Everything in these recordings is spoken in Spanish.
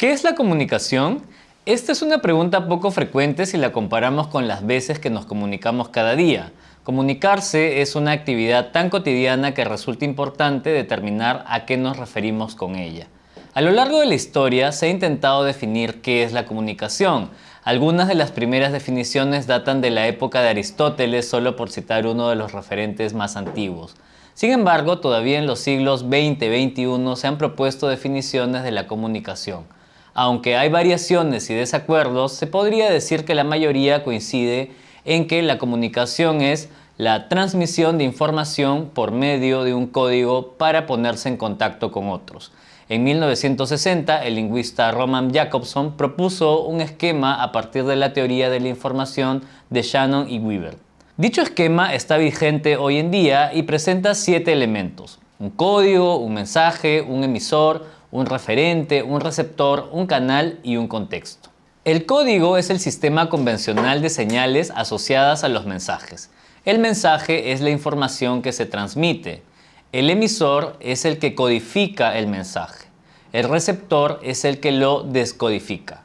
¿Qué es la comunicación? Esta es una pregunta poco frecuente si la comparamos con las veces que nos comunicamos cada día. Comunicarse es una actividad tan cotidiana que resulta importante determinar a qué nos referimos con ella. A lo largo de la historia se ha intentado definir qué es la comunicación. Algunas de las primeras definiciones datan de la época de Aristóteles, solo por citar uno de los referentes más antiguos. Sin embargo, todavía en los siglos XX y XXI se han propuesto definiciones de la comunicación. Aunque hay variaciones y desacuerdos, se podría decir que la mayoría coincide en que la comunicación es la transmisión de información por medio de un código para ponerse en contacto con otros. En 1960, el lingüista Roman Jakobson propuso un esquema a partir de la teoría de la información de Shannon y Weaver. Dicho esquema está vigente hoy en día y presenta 7 elementos: un código, un mensaje, un emisor, un referente, un receptor, un canal y un contexto. El código es el sistema convencional de señales asociadas a los mensajes. El mensaje es la información que se transmite. El emisor es el que codifica el mensaje. El receptor es el que lo descodifica.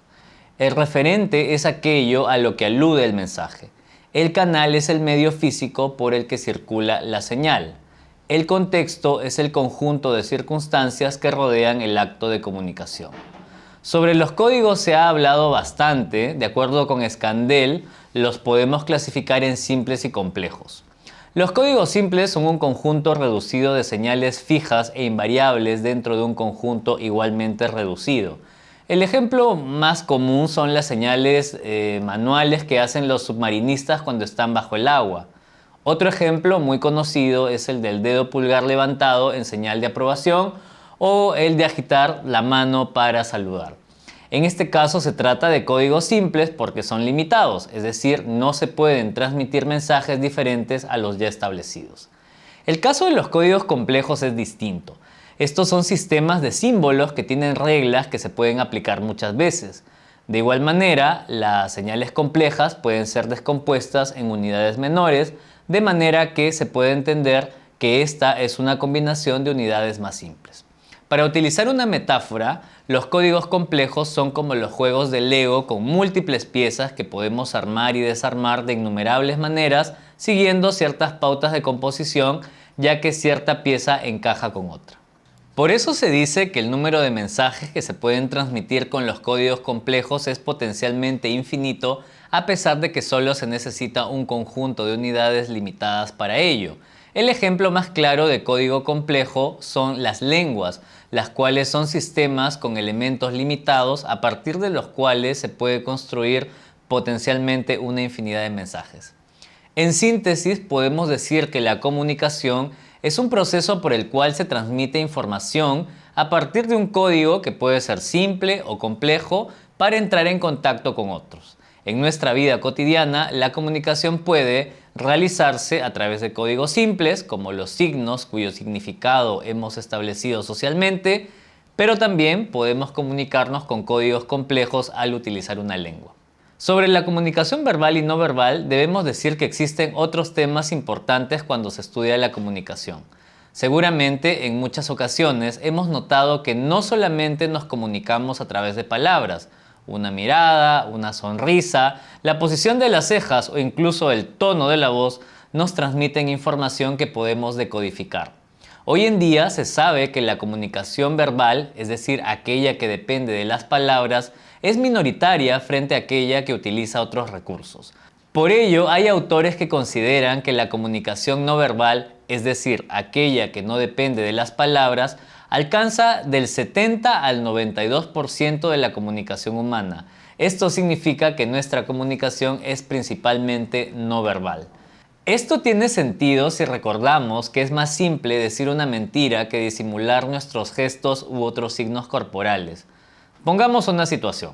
El referente es aquello a lo que alude el mensaje. El canal es el medio físico por el que circula la señal. El contexto es el conjunto de circunstancias que rodean el acto de comunicación. Sobre los códigos se ha hablado bastante. De acuerdo con Scandell, los podemos clasificar en simples y complejos. Los códigos simples son un conjunto reducido de señales fijas e invariables dentro de un conjunto igualmente reducido. El ejemplo más común son las señales manuales que hacen los submarinistas cuando están bajo el agua. Otro ejemplo muy conocido es el del dedo pulgar levantado en señal de aprobación o el de agitar la mano para saludar. En este caso se trata de códigos simples porque son limitados, es decir, no se pueden transmitir mensajes diferentes a los ya establecidos. El caso de los códigos complejos es distinto. Estos son sistemas de símbolos que tienen reglas que se pueden aplicar muchas veces. De igual manera, las señales complejas pueden ser descompuestas en unidades menores, de manera que se puede entender que esta es una combinación de unidades más simples. Para utilizar una metáfora, los códigos complejos son como los juegos de Lego con múltiples piezas que podemos armar y desarmar de innumerables maneras siguiendo ciertas pautas de composición, ya que cierta pieza encaja con otra. Por eso se dice que el número de mensajes que se pueden transmitir con los códigos complejos es potencialmente infinito, a pesar de que solo se necesita un conjunto de unidades limitadas para ello. El ejemplo más claro de código complejo son las lenguas, las cuales son sistemas con elementos limitados a partir de los cuales se puede construir potencialmente una infinidad de mensajes. En síntesis, podemos decir que la comunicación es un proceso por el cual se transmite información a partir de un código que puede ser simple o complejo para entrar en contacto con otros. En nuestra vida cotidiana, la comunicación puede realizarse a través de códigos simples, como los signos cuyo significado hemos establecido socialmente, pero también podemos comunicarnos con códigos complejos al utilizar una lengua. Sobre la comunicación verbal y no verbal, debemos decir que existen otros temas importantes cuando se estudia la comunicación. Seguramente, en muchas ocasiones, hemos notado que no solamente nos comunicamos a través de palabras. Una mirada, una sonrisa, la posición de las cejas o incluso el tono de la voz nos transmiten información que podemos decodificar. Hoy en día se sabe que la comunicación verbal, es decir, aquella que depende de las palabras, es minoritaria frente a aquella que utiliza otros recursos. Por ello, hay autores que consideran que la comunicación no verbal, es decir, aquella que no depende de las palabras, alcanza del 70 al 92% de la comunicación humana. Esto significa que nuestra comunicación es principalmente no verbal. Esto tiene sentido si recordamos que es más simple decir una mentira que disimular nuestros gestos u otros signos corporales. Pongamos una situación.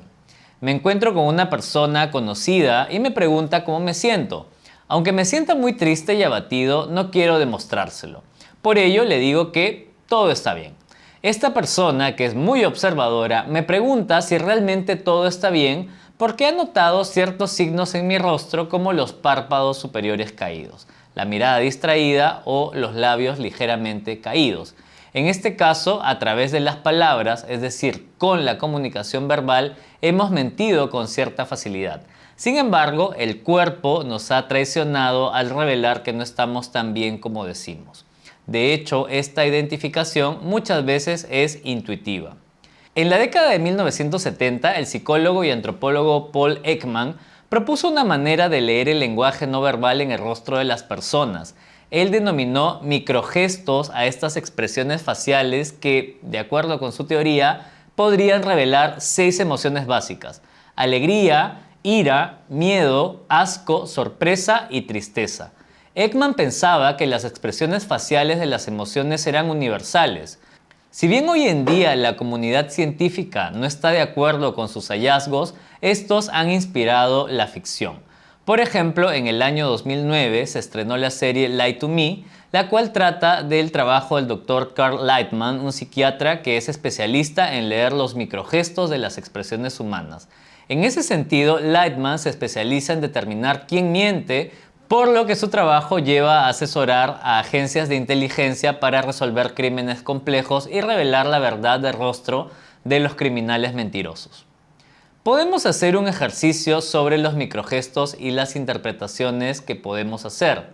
Me encuentro con una persona conocida y me pregunta cómo me siento. Aunque me sienta muy triste y abatido, no quiero demostrárselo. Por ello le digo que todo está bien. Esta persona, que es muy observadora, me pregunta si realmente todo está bien porque ha notado ciertos signos en mi rostro como los párpados superiores caídos, la mirada distraída o los labios ligeramente caídos. En este caso, a través de las palabras, es decir, con la comunicación verbal, hemos mentido con cierta facilidad. Sin embargo, el cuerpo nos ha traicionado al revelar que no estamos tan bien como decimos. De hecho, esta identificación muchas veces es intuitiva. En la década de 1970, el psicólogo y antropólogo Paul Ekman propuso una manera de leer el lenguaje no verbal en el rostro de las personas. Él denominó microgestos a estas expresiones faciales que, de acuerdo con su teoría, podrían revelar 6 emociones básicas: alegría, ira, miedo, asco, sorpresa y tristeza. Ekman pensaba que las expresiones faciales de las emociones eran universales. Si bien hoy en día la comunidad científica no está de acuerdo con sus hallazgos, estos han inspirado la ficción. Por ejemplo, en el año 2009 se estrenó la serie Lie to Me, la cual trata del trabajo del Dr. Carl Lightman, un psiquiatra que es especialista en leer los microgestos de las expresiones humanas. En ese sentido, Lightman se especializa en determinar quién miente, por lo que su trabajo lleva a asesorar a agencias de inteligencia para resolver crímenes complejos y revelar la verdad de rostro de los criminales mentirosos. Podemos hacer un ejercicio sobre los microgestos y las interpretaciones que podemos hacer.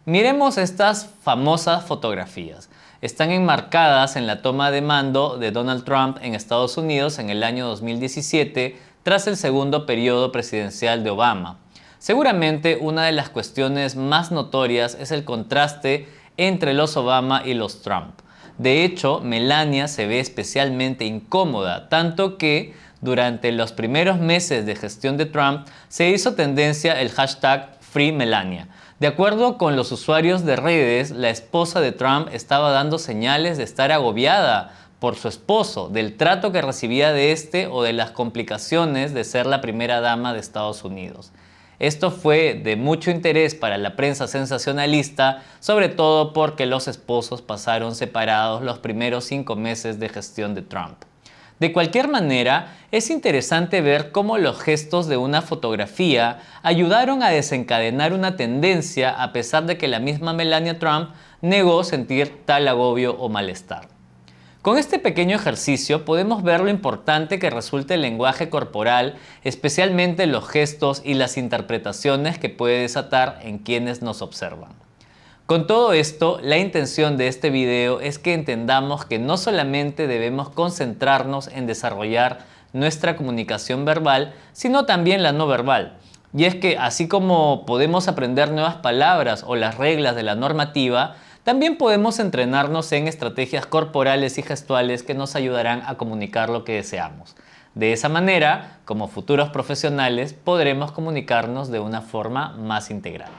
Miremos estas famosas fotografías. Están enmarcadas en la toma de mando de Donald Trump en Estados Unidos en el año 2017, tras el segundo periodo presidencial de Obama. Seguramente una de las cuestiones más notorias es el contraste entre los Obama y los Trump. De hecho, Melania se ve especialmente incómoda, tanto que durante los primeros meses de gestión de Trump se hizo tendencia el hashtag #FreeMelania. De acuerdo con los usuarios de redes, la esposa de Trump estaba dando señales de estar agobiada por su esposo, del trato que recibía de este o de las complicaciones de ser la primera dama de Estados Unidos. Esto fue de mucho interés para la prensa sensacionalista, sobre todo porque los esposos pasaron separados los primeros 5 meses de gestión de Trump. De cualquier manera, es interesante ver cómo los gestos de una fotografía ayudaron a desencadenar una tendencia a pesar de que la misma Melania Trump negó sentir tal agobio o malestar. Con este pequeño ejercicio podemos ver lo importante que resulta el lenguaje corporal, especialmente los gestos y las interpretaciones que puede desatar en quienes nos observan. Con todo esto, la intención de este video es que entendamos que no solamente debemos concentrarnos en desarrollar nuestra comunicación verbal, sino también la no verbal. Y es que así como podemos aprender nuevas palabras o las reglas de la normativa, también podemos entrenarnos en estrategias corporales y gestuales que nos ayudarán a comunicar lo que deseamos. De esa manera, como futuros profesionales, podremos comunicarnos de una forma más integral.